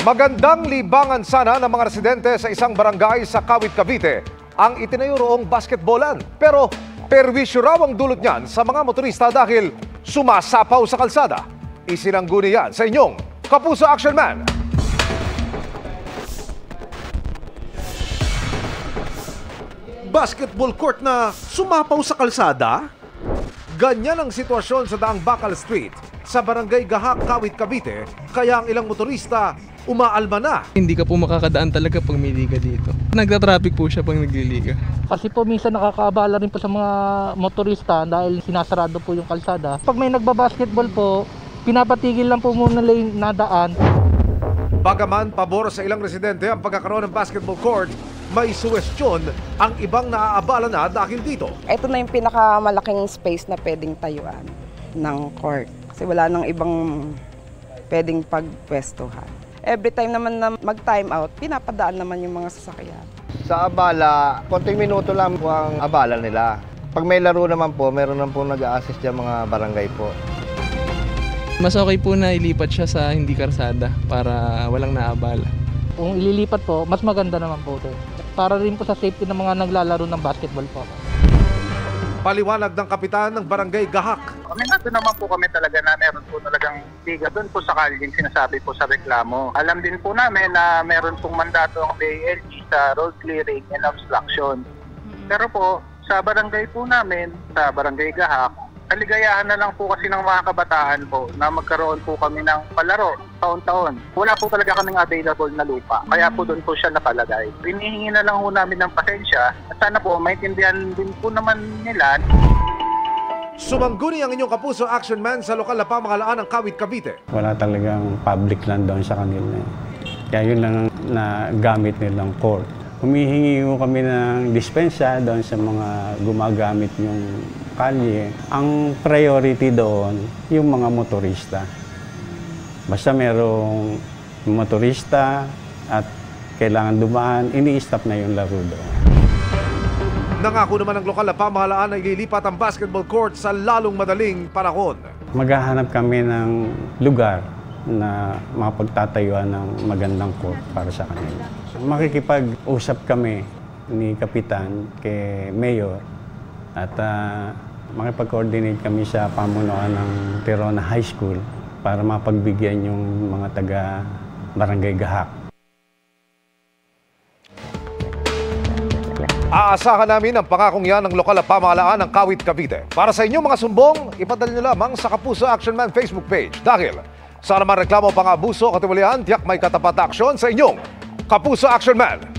Magandang libangan sana ng mga residente sa isang barangay sa Kawit, Cavite ang itinayo roong basketballan. Pero perwisyo raw ang dulot niyan sa mga motorista dahil sumasapaw sa kalsada. Isinangguni yan sa inyong Kapuso Action Man. Basketball court na sumapaw sa kalsada? Ganyan ang sitwasyon sa daang Bacal Street sa barangay Gahak, Kawit, Cavite, kaya ang ilang motorista umaalma na. Hindi ka po makakadaan talaga pag may liga dito. Nagta-traffic po siya pag nagliliga. Kasi po minsan nakakaabala rin po sa mga motorista dahil sinasarado po yung kalsada. Pag may nagbabasketball po, pinapatigil lang po muna lane na daan. Bagaman pabor sa ilang residente ang pagkakaroon ng basketball court, may suwestyon ang ibang naaabala na dahil dito. Ito na yung pinakamalaking space na pwedeng tayuan ng court. Kasi wala nang ibang pwedeng pagpwestuhan. Every time naman na mag-time out, pinapadaan naman yung mga sasakyan. Sa abala, konting minuto lang po ang abala nila. Pag may laro naman po, meron naman po nag-a-assist yung mga barangay po. Mas okay po na ilipat siya sa hindi karsada para walang naabala. Kung ililipat po, mas maganda naman po ito. Para rin po sa safety ng mga naglalaro ng basketball po. Paliwanag ng kapitan ng barangay Gahak. Aminado naman po kami talaga na meron po talagang liga doon po sa kalyeng sinasabi po sa reklamo. Alam din po namin na meron pong mandato ang BLG sa road clearing and obstruction. Pero po, sa barangay po namin, sa barangay Gahak, kaligayahan na lang po kasi ng mga kabataan po na magkaroon po kami ng palaro taon-taon. Wala po talaga kaming available na lupa, kaya po doon po siya nakalagay. Hinihingi na lang po namin ng pasensya at sana po maintindihan din po naman nila. Sumangguni ang inyong Kapuso Action Man sa lokal na pamahalaan ng Kawit, Cavite. Wala talagang public land doon sa kanila. Kaya yun lang na gamit nilang court. Humihingi ko kami ng dispensya doon sa mga gumagamit yung kalye. Ang priority doon, yung mga motorista. Basta merong motorista at kailangan dumaan, ini-stop na yung laro doon. Nangako naman ang lokal na pamahalaan na ililipat ang basketball court sa lalong madaling panahon. Maghahanap kami ng lugar na mapagtatayuan ng magandang court para sa kanila. Makikipag-usap kami ni Kapitan kay Mayor at makipag-coordinate kami sa pamunuan ng Tirona High School para mapagbigyan yung mga taga Barangay Gahak. Aasahan namin ang pangakong yan ng lokal na pamahalaan ng Kawit, Cavite. Para sa inyong mga sumbong, ipadala nyo lamang sa Kapuso Action Man Facebook page. Dahil sa naman reklamo pang abuso, katiwalian, tiyak may katapat na aksyon sa inyong Kapuso Action Man.